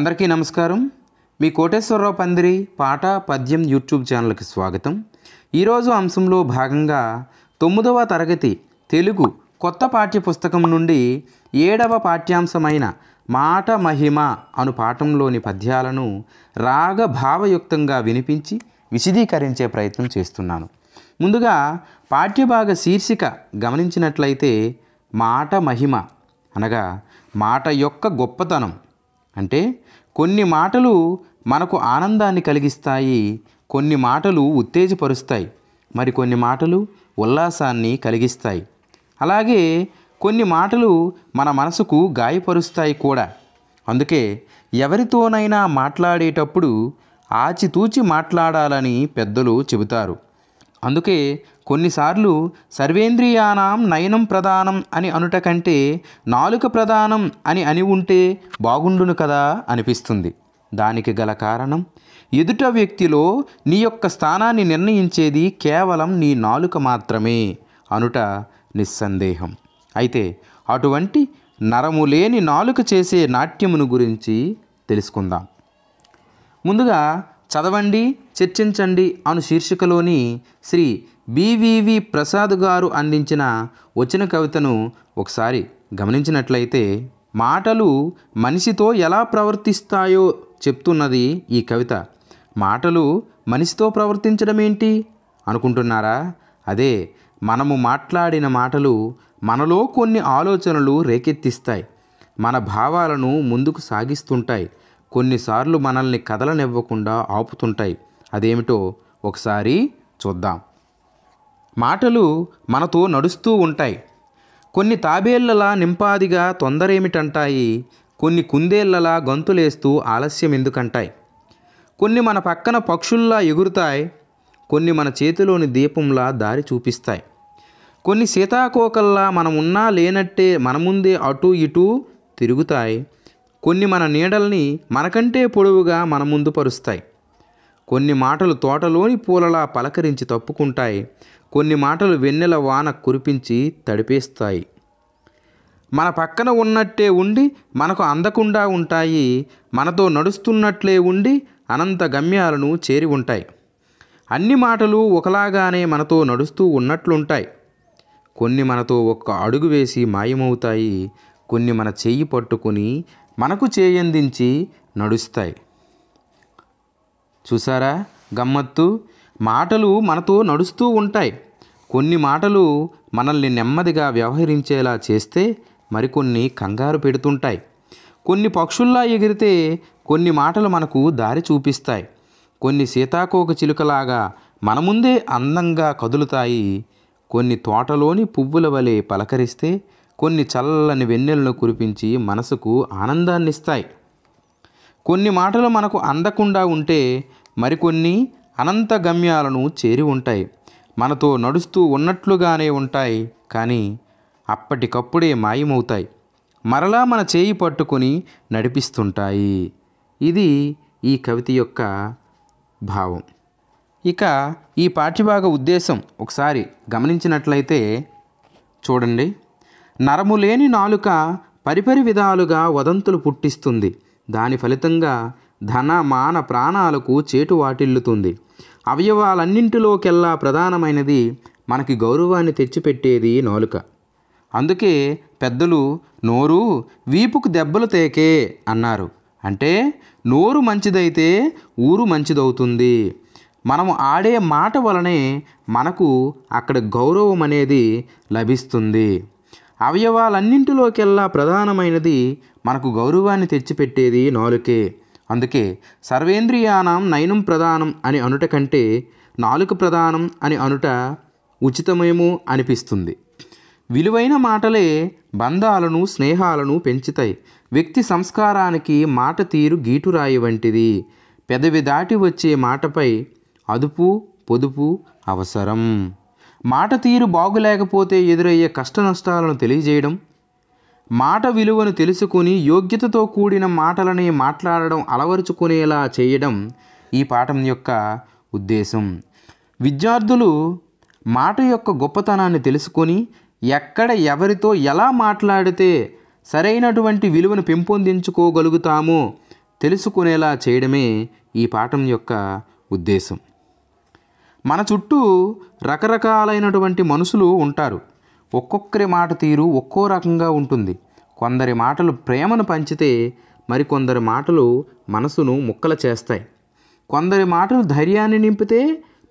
అందరికీ నమస్కారం. మీ కోటేశ్వరరావు పందిరి పాట పద్యం యూట్యూబ్ ఛానల్కి స్వాగతం. ఈరోజు అంశంలో భాగంగా 9వ తరగతి తెలుగు కొత్త పాఠ్యపుస్తకం నుండి 7వ పాఠ్యాంశమైన మాట మహిమ అను పాఠంలోని పద్యాలను రాగ భావయుక్తంగా వినిపించి విశదీకరించే ప్రయత్నం చేస్తున్నాను. ముందుగా పాఠ్యభాగ శీర్షిక గమనించినట్లయితే మాట మహిమ అనగా మాట యొక్క గొప్పతనం. అంటే కొన్ని మాటలు మనకు ఆనందాన్ని కలిగిస్తాయి, కొన్ని మాటలు ఉత్తేజపరుస్తాయి, మరికొన్ని మాటలు ఉల్లాసాన్ని కలిగిస్తాయి. అలాగే కొన్ని మాటలు మన మనసుకు గాయపరుస్తాయి కూడా. అందుకే ఎవరితోనైనా మాట్లాడేటప్పుడు ఆచితూచి మాట్లాడాలని పెద్దలు చెబుతారు. అందుకే కొన్నిసార్లు సర్వేంద్రియానాం నయనం ప్రధానం అని అనుట కంటే నాలుక ప్రధానం అని ఉంటే బాగుండును కదా అనిపిస్తుంది. దానికి గల కారణం ఎదుట వ్యక్తిలో నీ యొక్క స్థానాన్ని నిర్ణయించేది కేవలం నీ నాలుక మాత్రమే అనుట నిస్సందేహం. అయితే అటువంటి నరము లేని నాలుక చేసే నాట్యమును గురించి తెలుసుకుందాం. ముందుగా చదవండి చర్చించండి అను శీర్షికలోని శ్రీ బివివి ప్రసాద్ గారు అందించిన వచన కవితను ఒకసారి గమనించినట్లయితే మాటలు మనిషితో ఎలా ప్రవర్తిస్తాయో చెప్తున్నది ఈ కవిత. మాటలు మనిషితో ప్రవర్తించడం ఏంటి అనుకుంటున్నారా? అదే మనము మాట్లాడిన మాటలు మనలో కొన్ని ఆలోచనలు రేకెత్తిస్తాయి, మన భావాలను ముందుకు సాగిస్తుంటాయి, కొన్నిసార్లు మనల్ని కదలనివ్వకుండా ఆపుతుంటాయి. అదేమిటో ఒకసారి చూద్దాం. మాటలు మనతో నడుస్తూ ఉంటాయి. కొన్ని తాబేళ్లలా నింపాదిగా తొందరేమిటంటాయి, కొన్ని కుందేళ్లలా గంతులేస్తూ ఆలస్యం ఎందుకంటాయి. కొన్ని మన పక్కన పక్షుల్లా ఎగురుతాయి, కొన్ని మన చేతిలోని దీపంలా దారి చూపిస్తాయి. కొన్ని సీతాకోకల్లా మనమున్నా లేనట్టే మన ముందే అటు ఇటు తిరుగుతాయి. కొన్ని మన నీడల్ని మనకంటే పొడవుగా మన ముందు పరుస్తాయి. కొన్ని మాటలు తోటలోని పూలలా పలకరించి తప్పుకుంటాయి, కొన్ని మాటలు వెన్నెల వాన కురిపించి తడిపేస్తాయి. మన పక్కన ఉన్నట్టే ఉండి మనకు అందకుండా ఉంటాయి, మనతో నడుస్తున్నట్లే ఉండి అనంత గమ్యాలను చేరి ఉంటాయి. అన్ని మాటలు ఒకలాగానే మనతో నడుస్తూ ఉన్నట్లుంటాయి. కొన్ని మనతో ఒక్క అడుగు వేసి మాయమవుతాయి, కొన్ని మన చెయ్యి పట్టుకుని మనకు చేయందించి నడుస్తాయి. చూసారా గమ్మత్తు? మాటలు మనతో నడుస్తూ ఉంటాయి. కొన్ని మాటలు మనల్ని నెమ్మదిగా వ్యవహరించేలా చేస్తే మరికొన్ని కంగారు పెడుతుంటాయి. కొన్ని పక్షుల్లా ఎగిరితే కొన్ని మాటలు మనకు దారి చూపిస్తాయి. కొన్ని సీతాకోక చిలుకలాగా మన ముందే అందంగా కదులుతాయి. కొన్ని తోటలోని పువ్వుల వలె పలకరిస్తే కొన్ని చల్లని వెన్నెలను కురిపించి మనసుకు ఆనందాన్నిస్తాయి. కొన్ని మాటలు మనకు అందకుండా ఉంటే మరికొన్ని అనంత గమ్యాలను చేరి ఉంటాయి. మనతో నడుస్తూ ఉన్నట్లుగానే ఉంటాయి, కానీ అప్పటికప్పుడే మాయమవుతాయి, మరలా మన చేయి పట్టుకొని నడిపిస్తుంటాయి. ఇది ఈ కవిత యొక్క భావం. ఇక ఈ పాఠ్యభాగ ఉద్దేశం ఒకసారి గమనించినట్లయితే చూడండి. నరము లేని నాలుక పరిపరి విధాలుగా వదంతులు పుట్టిస్తుంది. దాని ఫలితంగా ధన మాన ప్రాణాలకు చేటు వాటిల్లుతుంది. అవయవాలన్నింటిలోకెల్లా ప్రధానమైనది మనకి గౌరవాన్ని తెచ్చిపెట్టేది నాలుక. అందుకే పెద్దలు నోరు వీపుకు దెబ్బలు తేకే అన్నారు. అంటే నోరు మంచిదైతే ఊరు మంచిదవుతుంది. మనము ఆడే మాట వలనే మనకు అక్కడ గౌరవం అనేది లభిస్తుంది. అవయవాలన్నింటిలోకెల్లా ప్రధానమైనది మనకు గౌరవాన్ని తెచ్చిపెట్టేది నాలుకే. అందుకే సర్వేంద్రియానాం నయనం ప్రధానం అని అనుట కంటే నాలుక ప్రధానం అని అనుట ఉచితమేమో అనిపిస్తుంది. విలువైన మాటలే బంధాలను స్నేహాలను పెంచుతాయి. వ్యక్తి సంస్కారానికి మాట తీరు గీటురాయి వంటిది. పెదవి దాటి వచ్చే మాటపై అదుపు పొదుపు అవసరం. మాట తీరు బాగులేకపోతే ఎదురయ్యే కష్ట నష్టాలను తెలియజేయడం, మాట విలువను తెలుసుకుని యోగ్యతతో కూడిన మాటలని మాట్లాడడం అలవరుచుకునేలా చేయడం ఈ పాఠం యొక్క ఉద్దేశం. విద్యార్థులు మాట యొక్క గొప్పతనాన్ని తెలుసుకొని ఎక్కడ ఎవరితో ఎలా మాట్లాడితే సరైనటువంటి విలువను పెంపొందించుకోగలుగుతామో తెలుసుకునేలా చేయడమే ఈ పాఠం యొక్క ఉద్దేశం. మన చుట్టూ రకరకాలైనటువంటి మనుషులు ఉంటారు. ఒక్కొక్కరి మాట తీరు ఒక్కో రకంగా ఉంటుంది. కొందరి మాటలు ప్రేమను పంచితే మరికొందరి మాటలు మనసును ముక్కలు చేస్తాయి. కొందరి మాటలు ధైర్యాన్ని నింపితే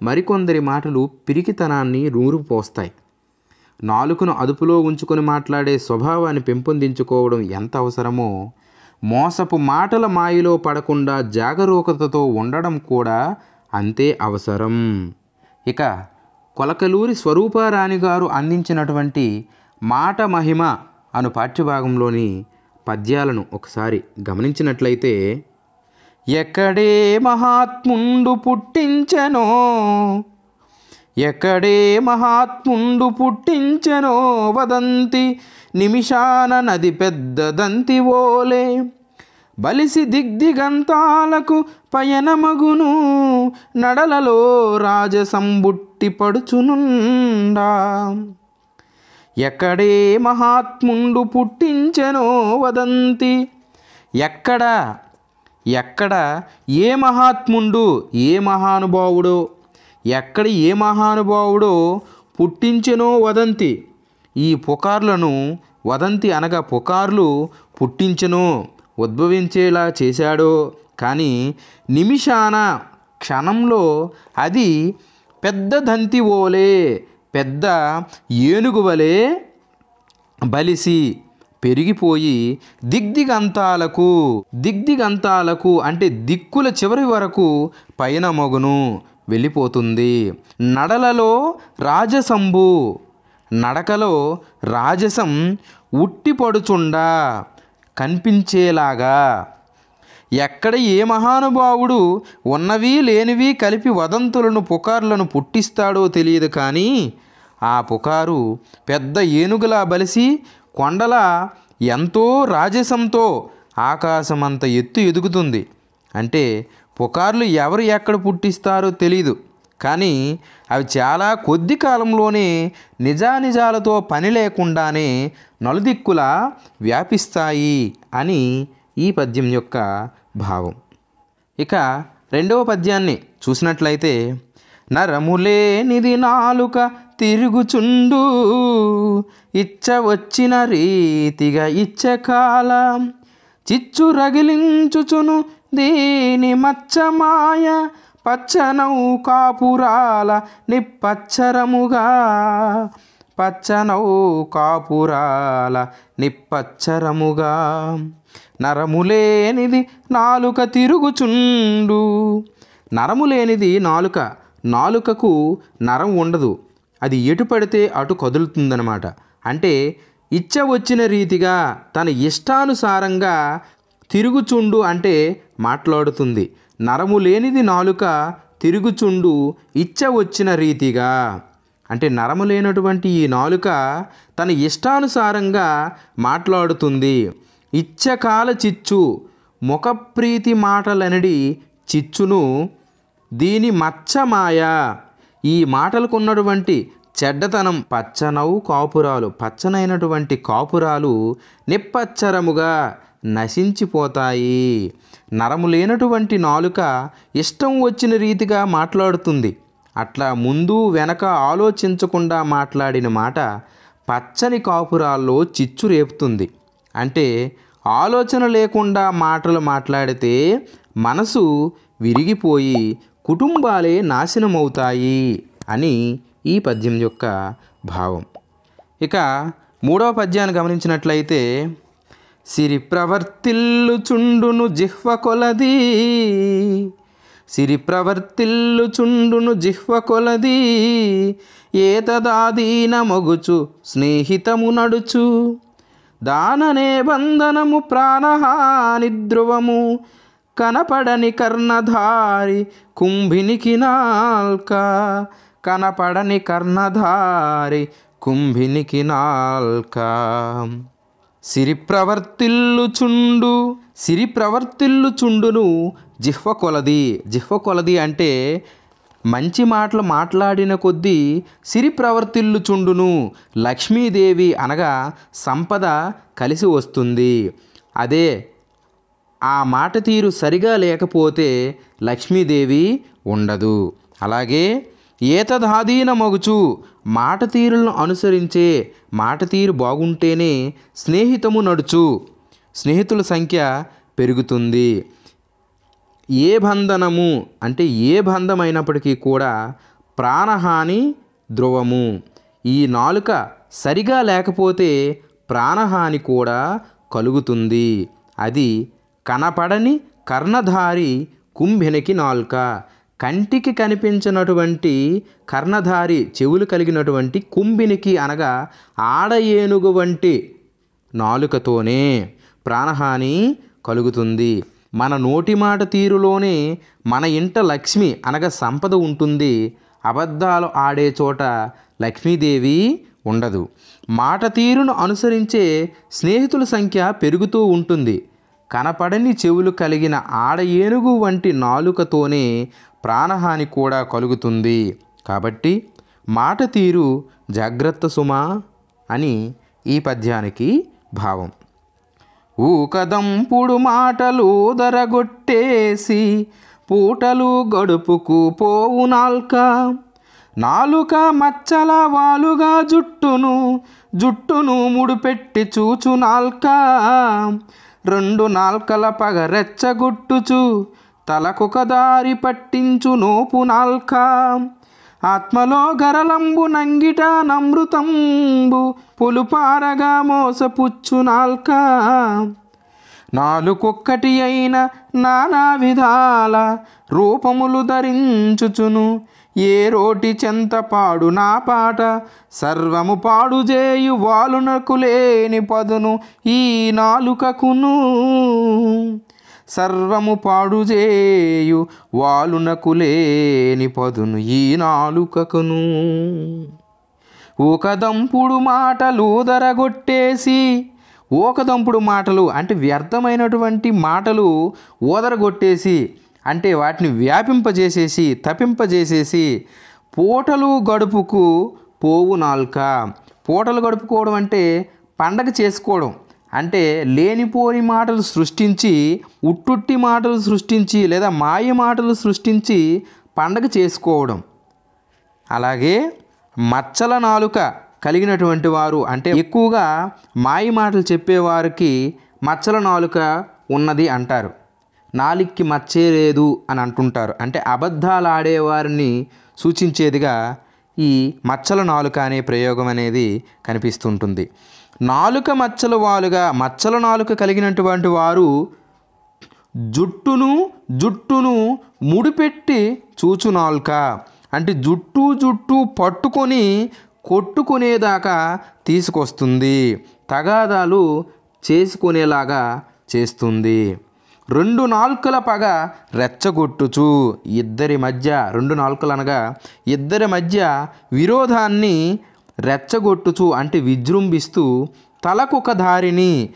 మరికొందరి మాటలు పిరికితనాన్ని నూరుపోస్తాయి. నాలుకను అదుపులో ఉంచుకొని మాట్లాడే స్వభావాన్ని పెంపొందించుకోవడం ఎంత అవసరమో, మోసపు మాటల మాయలో పడకుండా జాగరూకతతో ఉండడం కూడా అంతే అవసరం. ఇక కొలకలూరి స్వరూపారాణి గారు అందించినటువంటి మాట మహిమ అను పాఠ్యభాగంలోని పద్యాలను ఒకసారి గమనించినట్లయితే, ఎక్కడే మహాత్ముండు పుట్టించెనో, ఎక్కడే మహాత్ముండు పుట్టించెనో వదంతి, నిమిషాన నది పెద్దదంతి ఓలే, బలిసి దిగ్దిగంతాలకు పయనమగును, నడలలో రాజసంబుట్టి పడుచునుండా. ఎక్కడే మహాత్ముండు పుట్టించెనో వదంతి, ఎక్కడ ఎక్కడ ఏ మహాత్ముండు, ఏ మహానుభావుడో, ఎక్కడ ఏ మహానుభావుడో పుట్టించెనో వదంతి, ఈ పుకార్లను, వదంతి అనగా పుకార్లు పుట్టించెనో, ఉద్భవించేలా చేశాడో, కానీ నిమిషాన క్షణంలో అది పెద్ద దంతి ఓలే, పెద్ద ఏనుగు వలె బలిసి పెరిగిపోయి దిగ్దిగంతాలకు, దిగ్దిగంతాలకు అంటే దిక్కుల చివరి వరకు పైన మగును వెళ్ళిపోతుంది. నడలలో రాజసంబు, నడకలో రాజసం ఉట్టిపడుచుండా కనిపించేలాగా. ఎక్కడ ఏ మహానుభావుడు ఉన్నవి లేనివి కలిపి వదంతులను, పుకార్లను పుట్టిస్తాడో తెలియదు, కానీ ఆ పుకారు పెద్ద ఏనుగులా బలిసి కొండల ఎంతో రాజసంతో ఆకాశమంత ఎత్తు ఎదుగుతుంది. అంటే పుకార్లు ఎవరు ఎక్కడ పుట్టిస్తారో తెలియదు, కానీ అవి చాలా కొద్ది కాలంలోనే నిజానిజాలతో పని లేకుండానే నలుదిక్కులా వ్యాపిస్తాయి అని ఈ పద్యం యొక్క భావం. ఇక రెండవ పద్యాన్ని చూసినట్లయితే, నరములేనిది నాలుక తిరుగుచుండు, ఇచ్చ వచ్చిన రీతిగా ఇచ్చకాలం, చిచ్చు రగిలించుచును దీని మచ్చమాయ, పచ్చనౌ కాపురాల నిప్పచ్చరముగా, పచ్చనౌ కాపురాల నిప్పచ్చరముగా. నరములేనిది నాలుక తిరుగుచుండు, నరములేనిది నాలుక, నాలుకకు నరం ఉండదు, అది ఎటు పడితే అటు కదులుతుందన్నమాట. అంటే ఇచ్చ వచ్చిన రీతిగా తన ఇష్టానుసారంగా తిరుగుచుండు అంటే మాట్లాడుతుంది. నరము లేనిది నాలుక తిరుగుచుండు ఇచ్చ వచ్చిన రీతిగా అంటే నరము లేనటువంటి ఈ నాలుక తన ఇష్టానుసారంగా మాట్లాడుతుంది. ఇచ్చకాల చిచ్చు, ముఖప్రీతి మాటలనడి చిచ్చును, దీని మచ్చమాయ, ఈ మాటలకు ఉన్నటువంటి చెడ్డతనం, పచ్చనవు కాపురాలు, పచ్చనైనటువంటి కాపురాలు నిప్పచ్చరముగా నశించిపోతాయి. నరము లేనటువంటి నాలుక ఇష్టం వచ్చిన రీతిగా మాట్లాడుతుంది. అట్లా ముందు వెనక ఆలోచించకుండా మాట్లాడిన మాట పచ్చని కాపురాల్లో చిచ్చు రేపుతుంది. అంటే ఆలోచన లేకుండా మాటలు మాట్లాడితే మనసు విరిగిపోయి కుటుంబాలే నాశనమవుతాయి అని ఈ పద్యం యొక్క భావం. ఇక మూడవ పద్యాన్ని గమనించినట్లయితే, సిరి ప్రవర్తిల్లుచుండును జిహ్వ కొలది, సిరి ప్రవర్తిల్లుచుండును జిహ్వ కొలది, ఏతదాదీన మొగుచు స్నేహితము నడుచు, దాననే బంధనము ప్రాణహాని ధ్రువము, కనపడని కర్ణధారి కుంభినికి నాల్క, కనపడని కర్ణధారి కుంభినికి నాల్క. సిరి ప్రవర్తిల్లుచుండు, సిరి ప్రవర్తిల్లుచుండును జిహ్వ కొలది, జిహ్వ కొలది అంటే మంచి మాటలు మాట్లాడిన కొద్దీ సిరి ప్రవర్తిల్లుచుండును, లక్ష్మీదేవి అనగా సంపద కలిసి వస్తుంది. అదే ఆ మాట తీరు సరిగా లేకపోతే లక్ష్మీదేవి ఉండదు. అలాగే ఏతదాధీన మగుచు మాట తీరులను అనుసరించే మాట తీరు బాగుంటేనే స్నేహితము నడుచు స్నేహితుల సంఖ్య పెరుగుతుంది. ఏ బంధనము అంటే ఏ బంధమైనప్పటికీ కూడా ప్రాణహాని ధ్రువము. ఈ నాలుక సరిగా లేకపోతే ప్రాణహాని కూడా కలుగుతుంది. అది కనపడని కర్ణధారి కుంభినికి నాలుక. కంటికి కనిపించినటువంటి కర్ణధారి చెవులు కలిగినటువంటి కుంభినికి అనగా ఆడ ఏనుగు వంటి నాలుకతోనే ప్రాణహాని కలుగుతుంది. మన నోటి మాట తీరులోనే మన ఇంట లక్ష్మి అనగా సంపద ఉంటుంది. అబద్ధాలు ఆడే చోట లక్ష్మీదేవి ఉండదు. మాట తీరును అనుసరించే స్నేహితుల సంఖ్య పెరుగుతూ ఉంటుంది. కనపడని చెవులు కలిగిన ఆడ ఏనుగు వంటి నాలుకతోనే ప్రాణహాని కూడా కలుగుతుంది. కాబట్టి మాట తీరు జాగ్రత్త సుమా అని ఈ పద్యానికి భావం. ఊకదంపుడు మాటలు దరగొట్టేసి పూటలు గడుపుకు పోవు నాల్క. నాలుక మచ్చల వాలుగా జుట్టును ముడిపెట్టి చూచు నాల్క. రెండు నాల్కల పగ రెచ్చగొట్టుచు తలకొక దారి పట్టించు నోపు నాల్క. ఆత్మలో గరలంబు నంగిట నమృతంబు పులుపారగా మోసపుచ్చు నాల్క. నాలుకొక్కటి అయిన నానా విధాల రూపములు ధరించుచును. ఏ రోటి చెంత పాడు నా పాట సర్వము పాడు చేయు వాలునకు లేని పదును ఈ నాలుకకును. సర్వము పాడు చేయు వాలునకు లేని పదును ఈ నాలుకకును. ఊకదంపుడు మాటలు ఊదరగొట్టేసి. ఊకదంపుడు మాటలు అంటే వ్యర్థమైనటువంటి మాటలు ఊదరగొట్టేసి అంటే వాటిని వ్యాపింపజేసేసి తప్పింపజేసేసి పూటలు గడుపుకు పోవు నాల్క. పూటలు గడుపుకోవడం అంటే పండగ చేసుకోవడం. అంటే లేనిపోని మాటలు సృష్టించి ఉట్టుట్టి మాటలు సృష్టించి లేదా మాయ మాటలు సృష్టించి పండగ చేసుకోవడం. అలాగే మచ్చల నాలుక కలిగినటువంటి వారు అంటే ఎక్కువగా మాయ మాటలు చెప్పేవారికి మచ్చల నాలుక ఉన్నది అంటారు. నాలిక్కి మచ్చే లేదు అని అంటుంటారు. అంటే అబద్ధాలు ఆడేవారిని సూచించేదిగా ఈ మచ్చల నాలుక అనే ప్రయోగం అనేది కనిపిస్తుంటుంది. నాలుక మచ్చల వాలుగా మచ్చల నాలుక కలిగినటువంటి వారు జుట్టును ముడిపెట్టి చూచు నాలుక. అంటే జుట్టు పట్టుకొని కొట్టుకునేదాకా తీసుకొస్తుంది. తగాదాలు చేసుకునేలాగా చేస్తుంది. రెండు నాలుకల పగ రెచ్చగొట్టుచు ఇద్దరి మధ్య రెండు నాలుకలు అనగా ఇద్దరి మధ్య విరోధాన్ని రెచ్చగొట్టుచు అంటే విజృంభిస్తూ తలకొక దారిని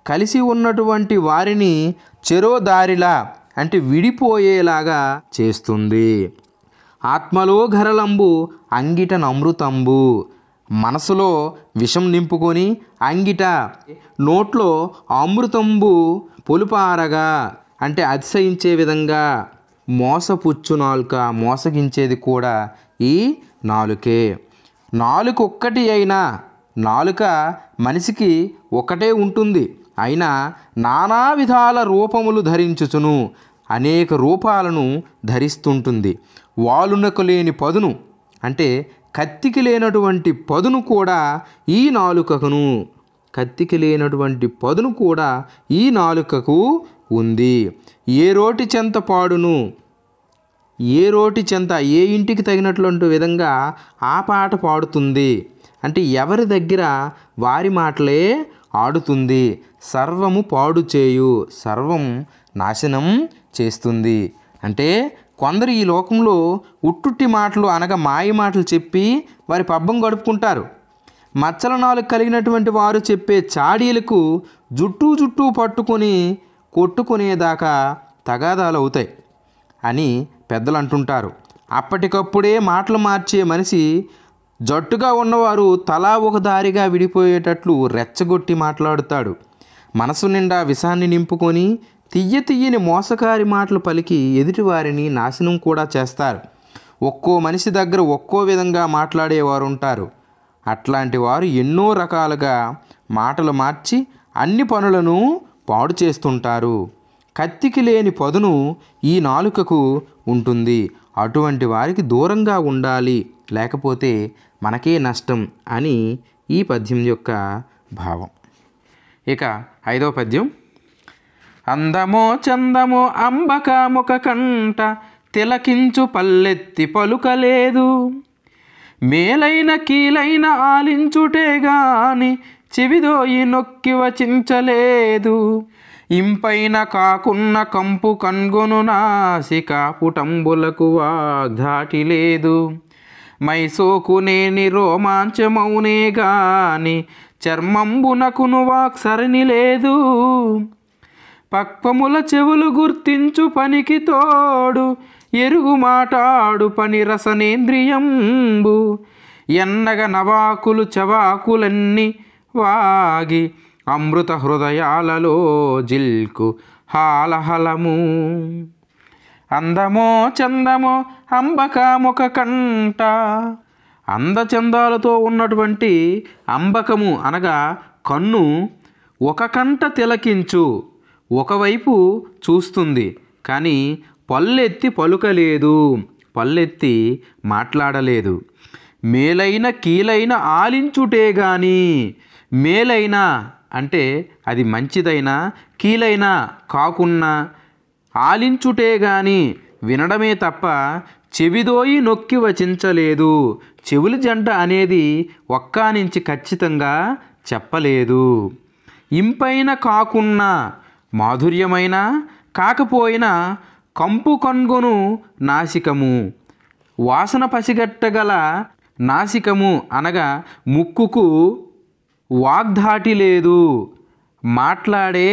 కలిసి ఉన్నటువంటి వారిని చెరో దారిలా అంటే విడిపోయేలాగా చేస్తుంది. ఆత్మలో గరలంబు అంగిట నమృతంబు. మనసులో విషం నింపుకొని అంగిట నోట్లో అమృతంబు పొలుపారగా అంటే అతిశయించే విధంగా మోసపుచ్చు నాలుక. మోసగించేది కూడా ఈ నాలుకే. నాలుకొక్కటి అయినా నాలుక మనిషికి ఒకటే ఉంటుంది. అయినా నానా విధాల రూపములు ధరించుచును అనేక రూపాలను ధరిస్తుంటుంది. వాలునకు లేని పదును అంటే కత్తికి లేనటువంటి పదును కూడా ఈ నాలుకకును కత్తికి లేనటువంటి పదును కూడా ఈ నాలుకకు ఉంది. ఏ రోటి చెంత పాడును ఏ రోటి చెంత ఏ ఇంటికి తగినటువంటి విధంగా ఆ పాట పాడుతుంది. అంటే ఎవరి దగ్గర వారి మాటలే ఆడుతుంది. సర్వము పాడు చేయు సర్వం నాశనం చేస్తుంది. అంటే కొందరు ఈ లోకంలో ఉట్టుట్టి మాటలు అనగా మాయ మాటలు చెప్పి వారి పబ్బం గడుపుకుంటారు. మచ్చల నాలుక కలిగినటువంటి వారు చెప్పే చాడీలకు జుట్టు పట్టుకొని కొట్టుకునేదాకా తగాదాలు అవుతాయి అని పెద్దలు అంటుంటారు. అప్పటికప్పుడే మాటలు మార్చే మనిషి జట్టుగా ఉన్నవారు తలా ఒక దారిగా విడిపోయేటట్లు రెచ్చగొట్టి మాట్లాడుతాడు. మనసు నిండా విషాన్ని నింపుకొని తీయని మోసకారి మాటలు పలికి ఎదుటివారిని నాశనం కూడా చేస్తారు. ఒక్కో మనిషి దగ్గర ఒక్కో విధంగా మాట్లాడేవారు ఉంటారు. అట్లాంటి వారు ఎన్నో రకాలుగా మాటలు మార్చి అన్ని పనులను పాడు చేస్తుంటారు. కత్తికి లేని పదును ఈ నాలుకకు ఉంటుంది. అటువంటి వారికి దూరంగా ఉండాలి, లేకపోతే మనకే నష్టం అని ఈ పద్యం యొక్క భావం. ఇక 5వ పద్యం. అందమో చందమో అంబకాముక కంట తిలకించు పల్లెత్తి పలుకలేదు, మేలైన కీలైన ఆలించుటే గాని చెవిదోయి నొక్కి వచించలేదు, ఇంపైన కాకున్న కంపు కన్గొను నాసిక పుటంబులకు వాగ్ధాటి లేదు, మైసోకునేని రోమాంచమౌనే గాని చర్మంబునకును వాక్సరణి లేదు, పక్వముల చెవులు గుర్తించు పనికి తోడు ఎరుగు మాటాడు పని రసనేంద్రియంబు, ఎన్నగ నవాకులు చవాకులన్నీ వాగి అమృత హృదయాలలో జిల్కు హాలహలము. అందమో చందమో అంబకాముక కంట. అందచందాలతో ఉన్నటువంటి అంబకము అనగా కన్ను ఒక కంట తిలకించు, ఒకవైపు చూస్తుంది, కానీ పల్లెత్తి పలుకలేదు, పల్లెత్తి మాట్లాడలేదు. మేలైన కీలైన ఆలించుటే గాని, మేలైన అంటే అది మంచిదైనా, కీలైనా కాకున్నా, ఆలించుటే గాని వినడమే తప్ప చెవిదోయి నొక్కి వచించలేదు. చెవుల జంట అనేది ఒక్కా నుంచి ఖచ్చితంగా చెప్పలేదు. ఇంపైన కాకున్నా, మాధుర్యమైన కాకపోయినా కంపు కన్గొను నాసికము, వాసన పసిగట్టగల నాసికము అనగా ముక్కుకు వాగ్ధాటి లేదు, మాట్లాడే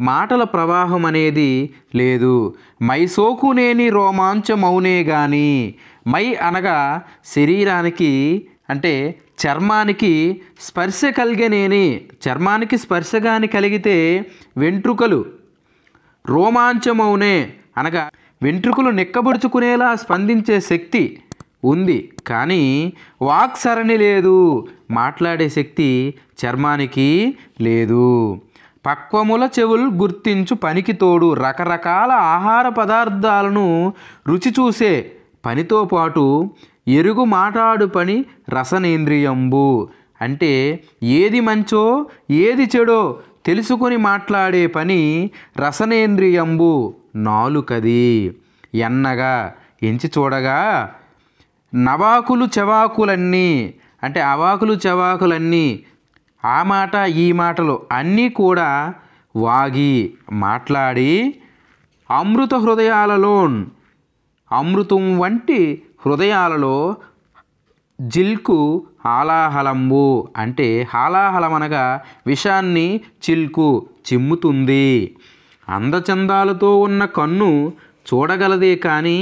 మాటల ప్రవాహం అనేది లేదు. మైసోకునేని రోమాంచమౌనే గాని, మై అనగా శరీరానికి అంటే చర్మానికి స్పర్శ కలిగనేని, చర్మానికి స్పర్శగాని కలిగితే వెంట్రుకలు, రోమాంచమౌనే అనగా వెంట్రుకలు నిక్కబడుచుకునేలా స్పందించే శక్తి ఉంది, కానీ వాక్సరణి లేదు, మాట్లాడే శక్తి చర్మానికి లేదు. పక్వముల చెవులు గుర్తించు పనికి తోడు, రకరకాల ఆహార పదార్థాలను రుచి చూసే పనితో పాటు ఎరుగు మాటాడు పని రసనేంద్రియంబు, అంటే ఏది మంచో ఏది చెడో తెలుసుకొని మాట్లాడే పని రసనేంద్రియంబు నాలుకది. ఎన్నగా ఎంచి చూడగా నవాకులు చవాకులన్నీ అంటే అవాకులు చవాకులన్నీ, ఆ మాట ఈ మాటలు అన్నీ కూడా వాగి మాట్లాడి అమృత హృదయాలలో, అమృతం వంటి హృదయాలలో జిల్కు హాలాహలంబు అంటే హాలాహలం అనగా విషాన్ని చిల్కు చిమ్ముతుంది. అందచందాలతో ఉన్న కన్ను చూడగలదే కానీ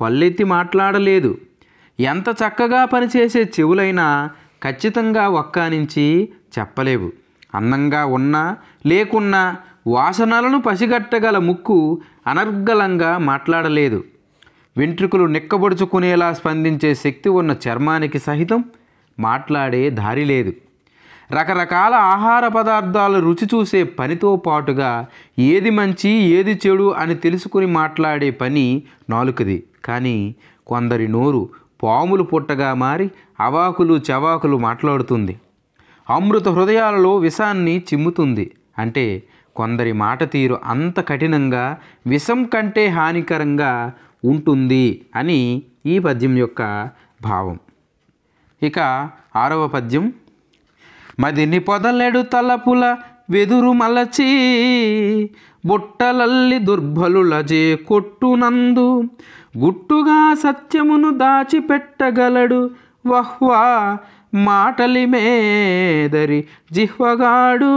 పల్లెత్తి మాట్లాడలేదు. ఎంత చక్కగా పనిచేసే చెవులైనా ఖచ్చితంగా ఒక్కా నుంచి చెప్పలేవు. అందంగా ఉన్నా లేకున్నా వాసనలను పసిగట్టగల ముక్కు అనర్గళంగా మాట్లాడలేదు. వెంట్రుకలు నిక్కబొడుచుకునేలా స్పందించే శక్తి ఉన్న చర్మానికి సహితం మాట్లాడే దారి లేదు. రకరకాల ఆహార పదార్థాలు రుచి చూసే పనితో పాటుగా ఏది మంచి ఏది చెడు అని తెలుసుకుని మాట్లాడే పని నాలుకది. కానీ కొందరి నోరు పాములు పుట్టగా మారి అవాకులు చవాకులు మాట్లాడుతుంది, అమృత హృదయాలలో విషాన్ని చిమ్ముతుంది. అంటే కొందరి మాట తీరు అంత కఠినంగా విషం కంటే హానికరంగా ఉంటుంది అని ఈ పద్యం యొక్క భావం. ఇక 6వ పద్యం. మదిని పొదలెడు తలపుల వెదురు మలచి బుట్టలల్లి దుర్బలులజే కొట్టునందు గుట్టుగా సత్యమును దాచిపెట్టగలడు వహ్వా మాటలి మేదరి జిహ్వగాడు,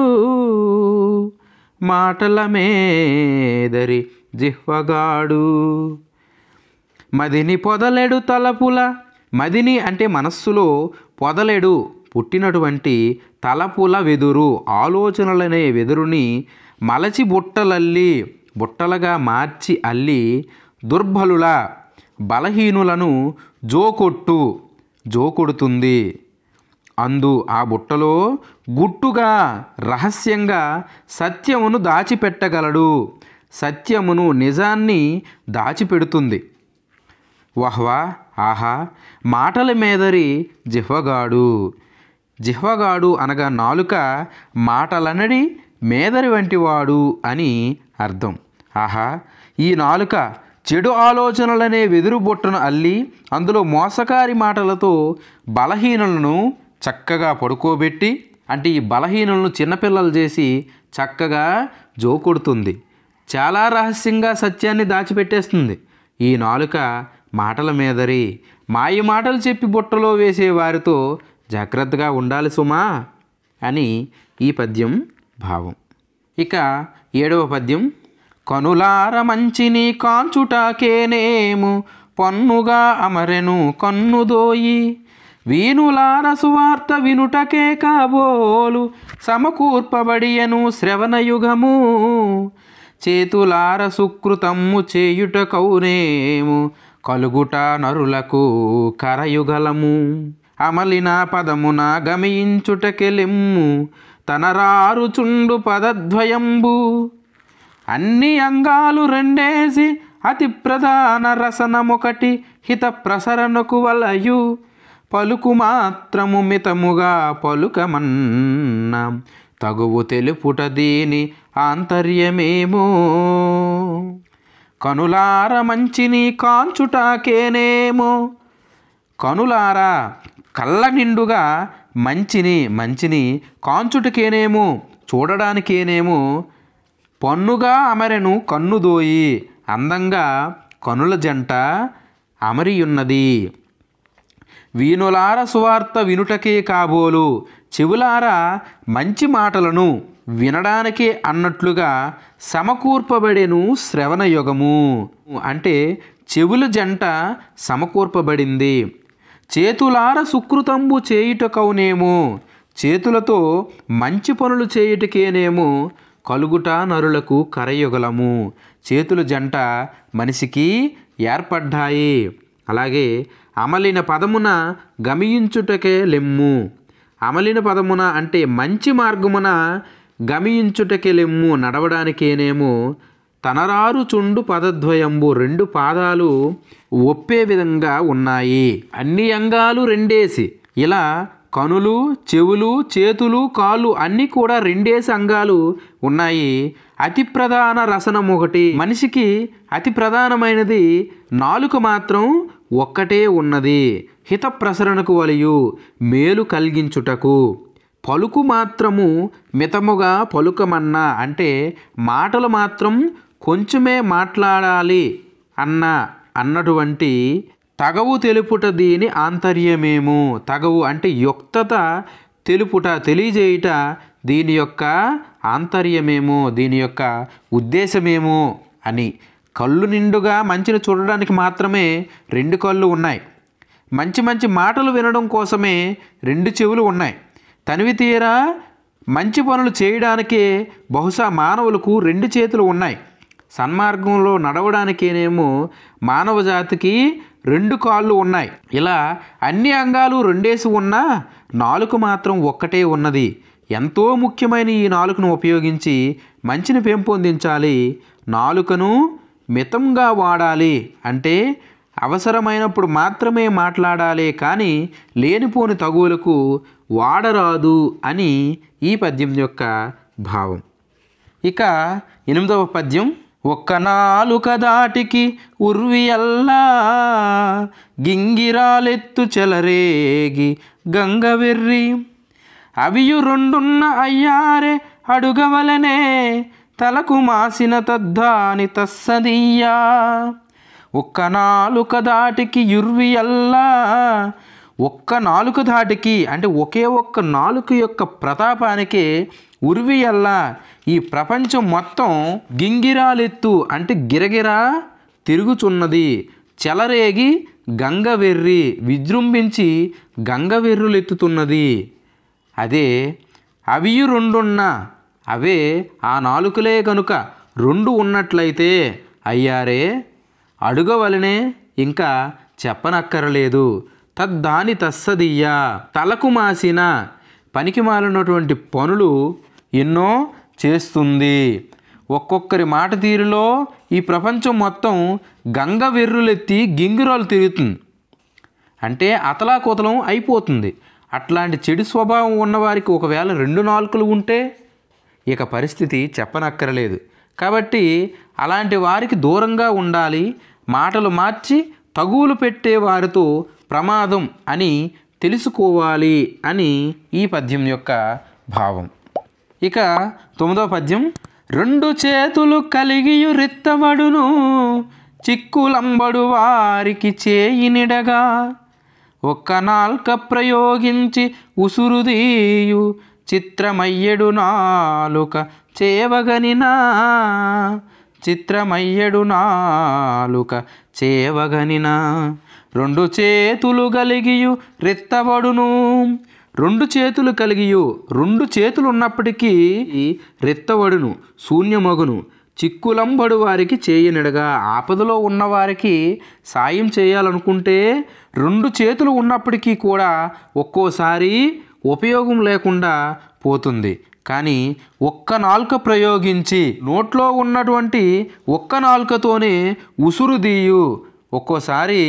మాటల మేదరి జిహ్వగాడు. మదిని పొదలెడు తలపుల, మదిని అంటే మనస్సులో, పొదలెడు పుట్టినటువంటి తలపుల వెదురు ఆలోచనలనే వెదురుని మలచి బుట్టలల్లి బుట్టలుగా మార్చి అల్లి దుర్బలుల బలహీనులను జోకొడుతుంది. అందు ఆ బుట్టలో గుట్టుగా రహస్యంగా సత్యమును దాచిపెట్టగలడు. సత్యమును నిజాన్ని దాచిపెడుతుంది. వహ్వా ఆహా మాటల మేదరి జిహ్వగాడు అనగా నాలుక మాటలనడి మేదరి వంటివాడు అని అర్థం. ఆహా ఈ నాలుక చెడు ఆలోచనలనే వెదురు బుట్టను అల్లి అందులో మోసకారి మాటలతో బలహీనులను చక్కగా పడుకోబెట్టి, అంటే ఈ బలహీనులను చిన్నపిల్లలు చేసి చక్కగా జోకొడుతుంది. చాలా రహస్యంగా సత్యాన్ని దాచిపెట్టేస్తుంది. ఈ నాలుక మాటల మీదరి మాయ మాటలు చెప్పి బుట్టలో వేసే వారితో జాగ్రత్తగా ఉండాలి సుమా అని ఈ పద్యం భావం. ఇక 7వ పద్యం. కనులార మంచిని కాంచుటాకేనేము పన్నుగా అమరెను కన్నుదోయి, వీనులార సువార్త వినుటకే కాబోలు సమకూర్పబడియను శ్రవణయుగము, చేతులార సుకృతమ్ము చేయుట కౌనేము కలుగుట నరులకు కరయుగలము, అమలిన పదమున గమయించుటకెలెమ్ము తనరారుచుండు పదద్వయంబు, అన్ని అంగాలు రెండేసి అతి ప్రధాన రసనమొకటి హిత ప్రసరణకు వలయు, పలుకు మాత్రము మితముగా పలుకమన్న తగువు తెలుపుట దీని ఆంతర్యమేమో, కనులార మంచిని కాంచుటాకేనేమో. కనులారా కళ్ళ నిండుగా మంచిని కాంచుటకేనేమో చూడడానికేనేమో, పన్నుగా అమరెను కన్నుదోయి అందంగా కనుల జంట అమరియున్నది, వీనులార సువార్త వినుటకే కాబోలు చెవులారా మంచి మాటలను వినడానికే అన్నట్లుగా సమకూర్పబడెను శ్రవణయుగము, అంటే చెవుల జంట సమకూర్పబడింది. చేతులార సుకృతంబు చేయుటకౌనేమో చేతులతో మంచి పనులు చేయుటకేనేమో కలుగుట నరులకు కరయుగలము, చేతుల జంట మనిషికి ఏర్పడ్డాయి. అలాగే అమలిన పదమున గమయించుటకే లెమ్ము, అమలిన పదమున అంటే మంచి మార్గమున గమయించుటకే లెమ్ము నడవడానికేనేమో, తనరారుచుండు పదద్వయంబు రెండు పాదాలు ఒప్పే విధంగా ఉన్నాయి, అన్ని అంగాలు రెండేసి. ఇలా కనులు చెవులు చేతులు కాళ్ళు అన్నీ కూడా రెండేసి అంగాలు ఉన్నాయి. అతి ప్రధాన రసనం ఒకటి, మనిషికి అతి ప్రధానమైనది నాలుక మాత్రం ఒక్కటే ఉన్నది. హిత ప్రసరణకు వలయు మేలు కలిగించుటకు, పలుకు మాత్రము మితముగా పలుకమన్నా అంటే మాటలు మాత్రం కొంచెమే మాట్లాడాలి అన్నటువంటి తగవు తెలుపుట దీని ఆంతర్యమేమో. తగవు అంటే యుక్తత తెలుపుట తెలియజేయుట దీని యొక్క ఆంతర్యమేమో, దీని యొక్క ఉద్దేశమేమో అని. కళ్ళు నిండుగా మంచిని చూడడానికి మాత్రమే రెండు కళ్ళు ఉన్నాయి, మంచి మాటలు వినడం కోసమే రెండు చెవులు ఉన్నాయి, తనివి తీరా మంచి పనులు చేయడానికే బహుశా మానవులకు రెండు చేతులు ఉన్నాయి, సన్మార్గంలో నడవడానికేనేమో మానవ జాతికి రెండు కాళ్ళు ఉన్నాయి. ఇలా అన్ని అంగాలు రెండేసి ఉన్నా నాలుక మాత్రం ఒక్కటే ఉన్నది. ఎంతో ముఖ్యమైన ఈ నాలుకను ఉపయోగించి మంచిని పెంపొందించాలి. నాలుకను మితంగా వాడాలి, అంటే అవసరమైనప్పుడు మాత్రమే మాట్లాడాలి, కానీ లేనిపోని తగువులకు వాడరాదు అని ఈ పద్యం యొక్క భావం. ఇక 8వ పద్యం. ఒక్క నాలుక దాటికి ఉర్వియల్లా గింగిరాలెత్తు చెలరేగి గంగవెర్రి, అవియు రెండున్న అయ్యారే అడుగవలనే తలకు మాసిన తద్దాని తస్సదీయా. ఒక్క నాలుక దాటికి యుర్వియల్లా, ఒక్క నాలుక ధాటికి అంటే ఒకే ఒక్క నాలుక యొక్క ప్రతాపానికే ఉర్వియల్లా ఈ ప్రపంచం మొత్తం గింగిరాలెత్తు అంటే గిరగిరా తిరుగుచున్నది, చెలరేగి గంగవెర్రి విజృంభించి గంగవెర్రులెత్తుతున్నది. అదే అవియు రెండున్న, అవే ఆ నాలుకలే కనుక రెండు ఉన్నట్లయితే అయ్యారే అడుగవలనే, ఇంకా చెప్పనక్కరలేదు. తద్దాని తస్సదియ్య, తలకు మాసిన పనికి మాలినటువంటి పనులు ఎన్నో చేస్తుంది. ఒక్కొక్కరి మాట తీరులో ఈ ప్రపంచం మొత్తం గంగ వెర్రులెత్తి గింగిరాలు తిరుగుతుంది, అంటే అతలాకుతలం అయిపోతుంది. అట్లాంటి చెడు స్వభావం ఉన్నవారికి ఒకవేళ 2 నాలుకలు ఉంటే ఇక పరిస్థితి చెప్పనక్కరలేదు. కాబట్టి అలాంటి వారికి దూరంగా ఉండాలి. మాటలు మార్చి తగువులు పెట్టే వారితో ప్రమాదం అని తెలుసుకోవాలి అని ఈ పద్యం యొక్క భావం. ఇక 9వ పద్యం. 2 చేతులు కలిగియు రిత్తబడును, చిక్కులంబడు వారికి చేయినిడగా, ఒక్క నాల్క ప్రయోగించి ఉసురుదీయు, చిత్రమయ్యడు నాలుక చేవగనినా, చిత్రమయ్యడు నాలుక చేవగనినా. 2 చేతులు కలిగియు రిత్తబడును, 2 చేతులు కలిగియు, 2 చేతులు ఉన్నప్పటికీ రిత్తబడును, శూన్యమగును, చిక్కులంబడు వారికి చేయనిడగా. ఆపదలో ఉన్నవారికి సాయం చేయాలనుకుంటే 2 చేతులు ఉన్నప్పటికీ కూడా ఒక్కోసారి ఉపయోగం లేకుండా పోతుంది. కానీ ఒక్క నాలుక ప్రయోగించి, నోట్లో ఉన్నటువంటి ఒక్క నాలుకతోనే ఉసురుదీయు, ఒక్కోసారి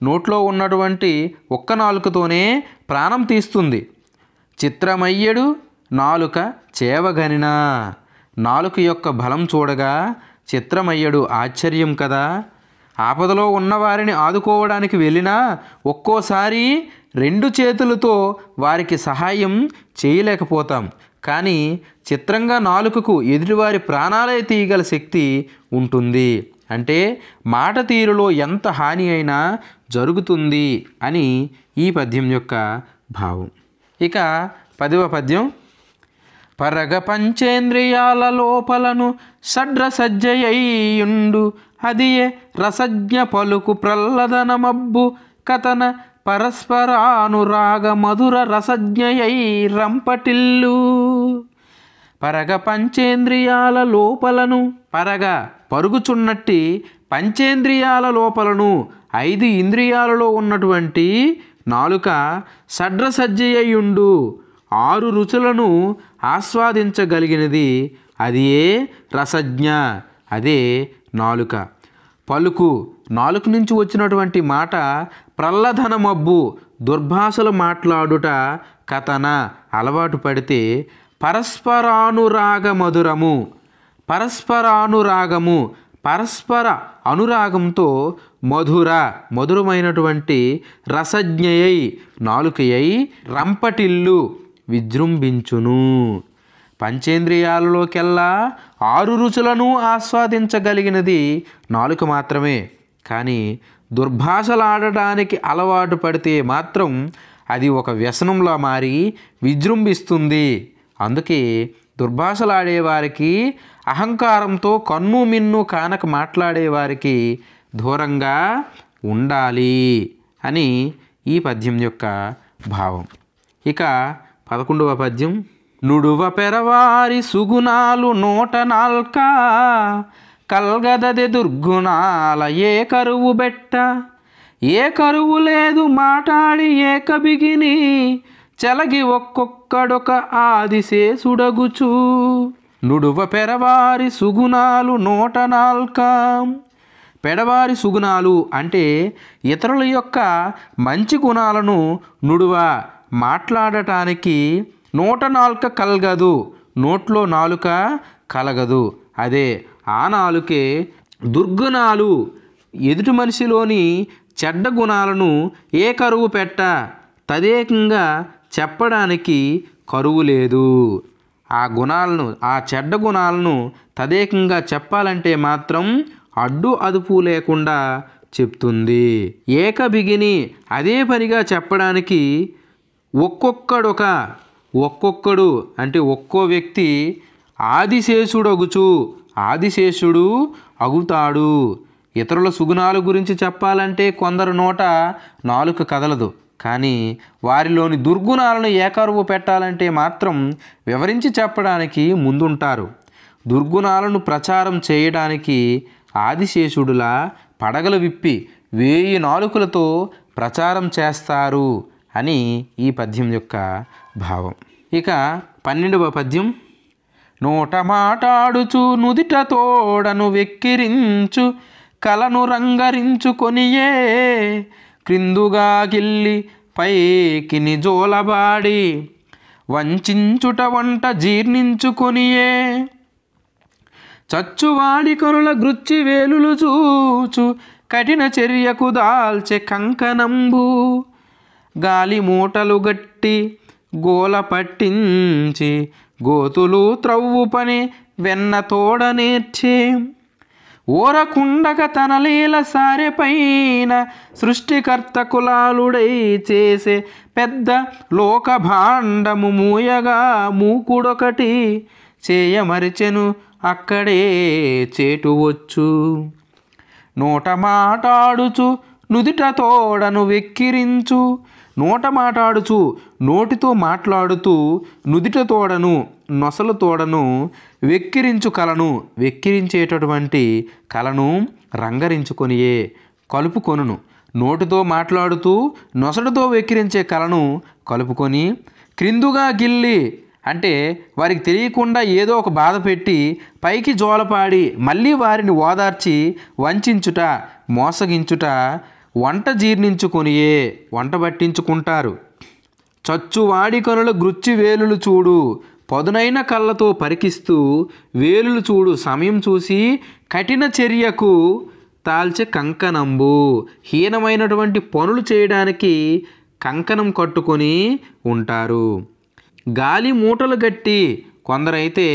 నోట్లో ఉన్నటువంటి ఒక్క నాలుకతోనే ప్రాణం తీస్తుంది. చిత్రమయ్యడు నాలుక చేవగనినా, నాలుక యొక్క బలం చూడగా చిత్రమయ్యడు, ఆశ్చర్యం కదా. ఆపదలో ఉన్నవారిని ఆదుకోవడానికి వెళ్ళినా ఒక్కోసారి 2 చేతులతో వారికి సహాయం చేయలేకపోతాం. కానీ చిత్రంగా నాలుకకు ఎదుటివారి ప్రాణాలే తీయగల శక్తి ఉంటుంది. అంటే మాట తీరులో ఎంత హాని అయినా జరుగుతుంది అని ఈ పద్యం యొక్క భావం. ఇక 10వ పద్యం. పరగ పంచేంద్రియాల లోపలను షడ్రసజ్జయుండు, అదియే రసజ్ఞ పలుకు ప్రల్లదనమబ్బు కథన, పరస్పరానురాగ మధుర రసజ్ఞయై రంపటిల్లు. పరగ పంచేంద్రియాల లోపలను, పరగ పరుగుచున్నట్టి, పంచేంద్రియాల లోపలను 5 ఇంద్రియాలలో ఉన్నటువంటి నాలుక షడ్రసజ్జయుండు, 6 రుచులను ఆస్వాదించగలిగినది, అది ఏ రసజ్ఞ, అదే నాలుక. పలుకు, నాలుక నుంచి వచ్చినటువంటి మాట ప్రల్లధనమబ్బు, దుర్భాషలు మాట్లాడుట, కథన అలవాటు పడితే, పరస్పరానురాగ మధురము, పరస్పరానురాగము, పరస్పర అనురాగంతో మధురమైనటువంటి రసజ్ఞయై నాలుకయై రంపటిల్లు విజృంభించును. పంచేంద్రియాలలోకెల్లా 6 రుచులను ఆస్వాదించగలిగినది నాలుక మాత్రమే. కానీ దుర్భాషలాడటానికి అలవాటు పడితే మాత్రం అది ఒక వ్యసనంలా మారి విజృంభిస్తుంది. అందుకే దుర్భాషలాడేవారికి, అహంకారంతో కన్ను మిన్ను కానక మాట్లాడేవారికి దూరంగా ఉండాలి అని ఈ పద్యం యొక్క భావం. ఇక 11వ పద్యం. నుడువ పెరవారి సుగుణాలు నోట నాల్క, కల్గదది దుర్గుణాల ఏ కరువు బెట్ట, ఏ కరువు లేదు మాటాడి ఏకబిగిని, చెలగి ఒక్కొక్కడొక ఆదిశేషుడగుచు. నుడువ పెరవారి సుగుణాలు నోట నాల్క. పెడవారి సుగుణాలు అంటే ఇతరుల యొక్క మంచి గుణాలను నుడువ మాట్లాడటానికి నోట నాలుక కలగదు, నోట్లో నాలుక కలగదు. అదే ఆ నాలుకే దుర్గుణాలు, ఎదుటి మనిషిలోని చెడ్డ గుణాలను ఏ కరువు పెట్ట, తదేకంగా చెప్పడానికి కరువు లేదు. ఆ గుణాలను, ఆ చెడ్డ గుణాలను తదేకంగా చెప్పాలంటే మాత్రం అడ్డు అదుపు లేకుండా చెప్తుంది. ఏకబిగిని, అదే పనిగా చెప్పడానికి ఒక్కొక్కడు అంటే ఒక్కో వ్యక్తి ఆదిశేషుడగుచు, ఆదిశేషుడు అగుతాడు. ఇతరుల సుగుణాల గురించి చెప్పాలంటే కొందరు నోట నాలుక కదలదు. కానీ వారిలోని దుర్గుణాలను ఏకరువు పెట్టాలంటే మాత్రం వివరించి చెప్పడానికి ముందుంటారు. దుర్గుణాలను ప్రచారం చేయడానికి ఆదిశేషుడులా పడగలు విప్పి 1000 నాలుకలతో ప్రచారం చేస్తారు అని ఈ పద్యం యొక్క భావం. ఇక 12వ పద్యం. నోట మాటాడుచు నుదిట తోడను వెక్కిరించు కలను రంగరించుకొనియే క్రిందుగా గిల్లి పైకి నిజోలబాడి వంచుట వంట జీర్ణించుకొనియే చచ్చువాడి కొనుల గృచ్చి వేలులు చూచు కఠిన చర్యకు దాల్చె కంకణంబు గాలి మూటలు గట్టి గోల పట్టించి గోతులు త్రవ్వు పని వెన్న తోడ నేర్చే ఓరకుండక తన లీల సారెపైన సృష్టికర్త కులాలుడై చేసే పెద్ద లోక భాండము మూయగా మూకుడొకటి చేయమరిచెను అక్కడే చేటు వచ్చు. నోట మాటాడుచు నుదిట తోడను వెక్కిరించు. నోట మాటాడుచు నోటితో మాట్లాడుతూ నుదిట తోడను నొసలు తోడను వెక్కిరించు కలను వెక్కిరించేటటువంటి కలను రంగరించుకొనియే కలుపుకొనును. నోటితో మాట్లాడుతూ నొసటితో వెక్కిరించే కలను కలుపుకొని క్రిందుగా గిల్లి అంటే వారికి తెలియకుండా ఏదో ఒక బాధ పెట్టి పైకి జోలపాడి మళ్ళీ వారిని ఓదార్చి వంచుట మోసగించుట వంట జీర్ణించుకొనియే వంట పట్టించుకుంటారు. చచ్చు వాడి కనుల గృచ్చి వేలులు చూడు పదునైన కళ్ళతో పరికిస్తూ వేలులు చూడు సమయం చూసి కఠిన చర్యకు తాల్చే కంకణంబు హీనమైనటువంటి పనులు చేయడానికి కంకణం కట్టుకొని ఉంటారు. గాలి మూటలు గట్టి కొందరైతే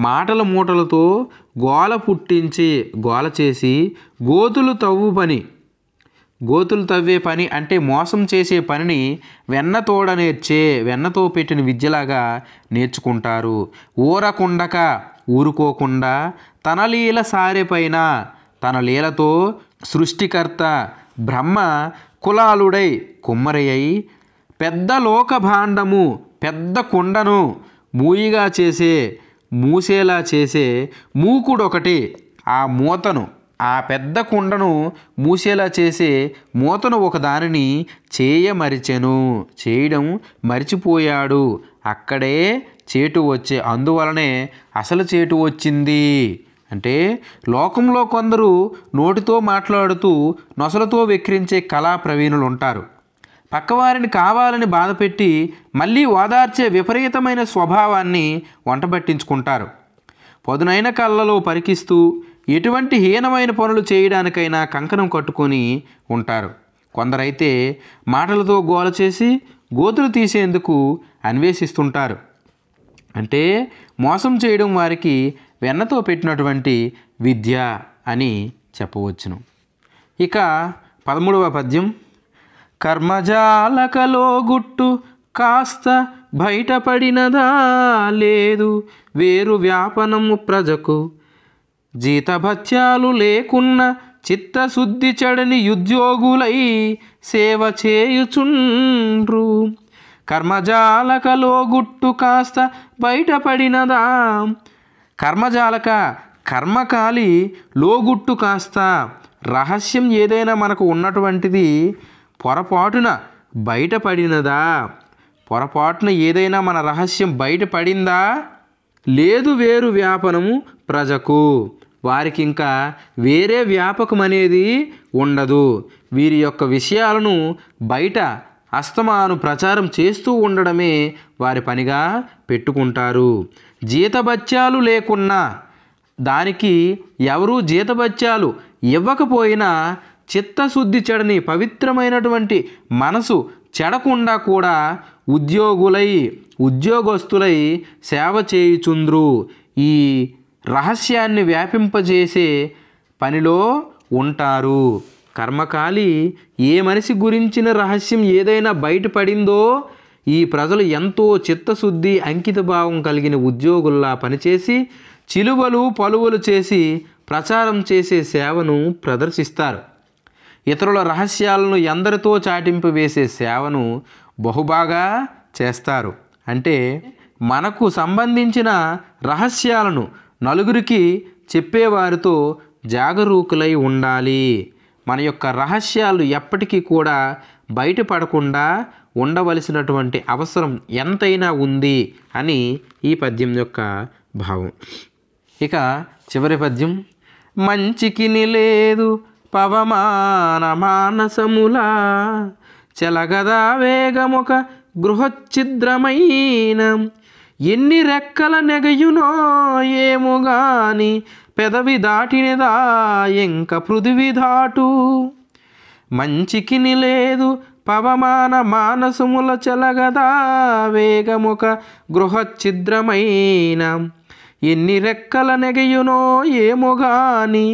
మాటల మూటలతో గోల పుట్టించి గోల చేసి గోతులు తవ్వే పని అంటే మోసం చేసే పనిని వెన్నతోడ నేర్చే వెన్నతో పెట్టిన విద్యలాగా నేర్చుకుంటారు. ఊరకుండక ఊరుకోకుండా తన లీల సారెపైన తన లీలతో సృష్టికర్త బ్రహ్మ కులాలుడై కుమ్మరి అయి పెద్ద లోక భాండము పెద్ద కుండను మూసేలా చేసే మూకుడొకటి ఆ మూతను ఆ పెద్ద కుండను మూసేలా చేసే మూతను ఒకదానిని చేయడం మరిచిపోయాడు అక్కడే చేటు వచ్చే అందువలనే అసలు చేటు వచ్చింది. అంటే లోకంలో కొందరు నోటితో మాట్లాడుతూ నొసలతో వెక్కిరించే కళా ప్రవీణులు ఉంటారు. పక్కవారిని కావాలని బాధపెట్టి మళ్ళీ ఓదార్చే విపరీతమైన స్వభావాన్ని వంటబట్టించుకుంటారు. పదునైన కళ్ళలో పరికిస్తూ ఎటువంటి హీనమైన పనులు చేయడానికైనా కంకణం కట్టుకొని ఉంటారు. కొందరైతే మాటలతో గోల చేసి గోతులు తీసేందుకు అన్వేషిస్తుంటారు. అంటే మోసం చేయడం వారికి వెన్నతో పెట్టినటువంటి విద్య అని చెప్పవచ్చును. ఇక 13వ పద్యం. కర్మజాలకలో గుట్టు కాస్త బయటపడినదా లేదు వేరు వ్యాపనము ప్రజకు జీతభత్యాలు లేకున్న చిత్తశుద్ధి చెడని ఉద్యోగులై సేవ చేయుచుండ్రు. కర్మజాలకలో గుట్టు కాస్త బయటపడినదా. కర్మకాలి లోగుట్టు కాస్త రహస్యం ఏదైనా మనకు ఉన్నటువంటిది పొరపాటున బయటపడినదా. పొరపాటున ఏదైనా మన రహస్యం బయటపడిందా. లేదు వేరు వ్యాపనము ప్రజకు వారికి ఇంకా వేరే వ్యాపకం అనేది ఉండదు. వీరి యొక్క విషయాలను బయట అస్తమాను ప్రచారం చేస్తూ ఉండడమే వారి పనిగా పెట్టుకుంటారు. జీతభత్యాలు లేకున్నా దానికి ఎవరూ జీతభత్యాలు ఇవ్వకపోయినా చిత్తశుద్ధి చెడని పవిత్రమైనటువంటి మనసు చెడకుండా కూడా ఉద్యోగస్తులై సేవ చేయుచుంద్రు. ఈ రహస్యాన్ని వ్యాపింపజేసే పనిలో ఉంటారు. కర్మకాలి ఏ మనిషి గురించిన రహస్యం ఏదైనా బయటపడిందో ఈ ప్రజలు ఎంతో చిత్తశుద్ధి అంకితభావం కలిగిన ఉద్యోగుల్లా పనిచేసి చిలువలు పలువలు చేసి ప్రచారం చేసే సేవను ప్రదర్శిస్తారు. ఇతరుల రహస్యాలను ఎందరితో చాటింపు వేసే సేవను బహుబాగా చేస్తారు. అంటే మనకు సంబంధించిన రహస్యాలను నలుగురికి చెప్పేవారితో జాగరూకులై ఉండాలి. మన యొక్క రహస్యాలు ఎప్పటికీ కూడా బయటపడకుండా ఉండవలసినటువంటి అవసరం ఎంతైనా ఉంది అని ఈ పద్యం యొక్క భావం. ఇక చివరి పద్యం. మంచికి లేదు పవమాన మానసములా చెలగదా వేగమొక గృహఛిద్రమైన ఎన్ని రెక్కల నెగయునో ఏముగాని పెదవి దాటినదా ఎంక పృథివి దాటు. మంచికి లేదు పవమాన మానసముల చెలగదా వేగముక గృహఛిద్రమైన ఎన్ని రెక్కల నెగయునో ఏమోగాని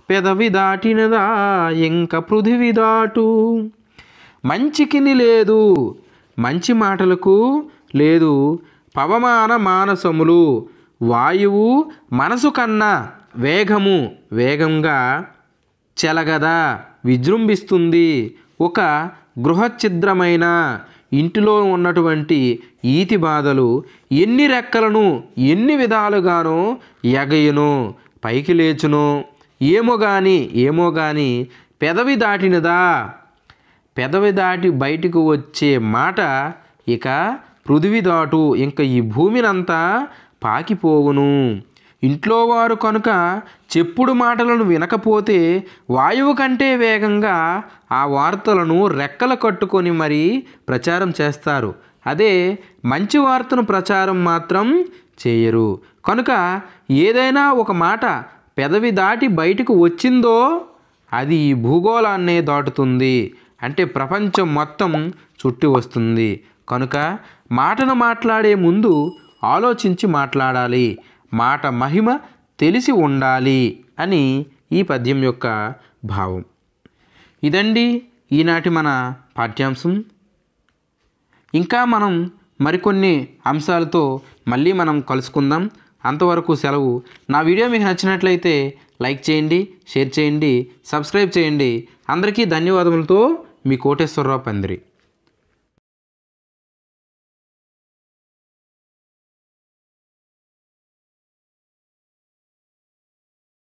పెదవి దాటినదా ఎంక పృథివి దాటు. మంచికి లేదు, మంచి మాటలకు లేదు. పవమాన మానసములు వాయువు మనసు కన్నా వేగంగా చెలగదా విజృంభిస్తుంది. ఒక గృహఛిద్రమైన ఇంటిలో ఉన్నటువంటి ఈతి బాధలు ఎన్ని రెక్కలను ఎన్ని విధాలుగానో ఎగయును, పైకి లేచును. ఏమో గాని పెదవి దాటినదా, పెదవి దాటి బయటకు వచ్చే మాట ఇక పృథివి దాటు, ఇంకా ఈ భూమినంతా పాకిపోవును. ఇంట్లో వారు కనుక చెప్పుడు మాటలను వినకపోతే వాయువు కంటే వేగంగా ఆ వార్తలను రెక్కలు కట్టుకొని మరీ ప్రచారం చేస్తారు. అదే మంచి వార్తను ప్రచారం మాత్రం చేయరు. కనుక ఏదైనా ఒక మాట పెదవి దాటి బయటకు వచ్చిందో అది ఈ భూగోళాన్నే దాటుతుంది, అంటే ప్రపంచం మొత్తం చుట్టి వస్తుంది. కనుక మాటను మాట్లాడే ముందు ఆలోచించి మాట్లాడాలి, మాట మహిమ తెలిసి ఉండాలి అని ఈ పద్యం యొక్క భావం. ఇదండి ఈనాటి మన పాఠ్యాంశం. ఇంకా మనం మరికొన్ని అంశాలతో మళ్ళీ మనం కలుసుకుందాం. అంతవరకు సెలవు. నా వీడియో మీకు నచ్చినట్లయితే లైక్ చేయండి, షేర్ చేయండి, సబ్స్క్రైబ్ చేయండి. అందరికీ ధన్యవాదములతో మీ కోటేశ్వరరావు పందిరి.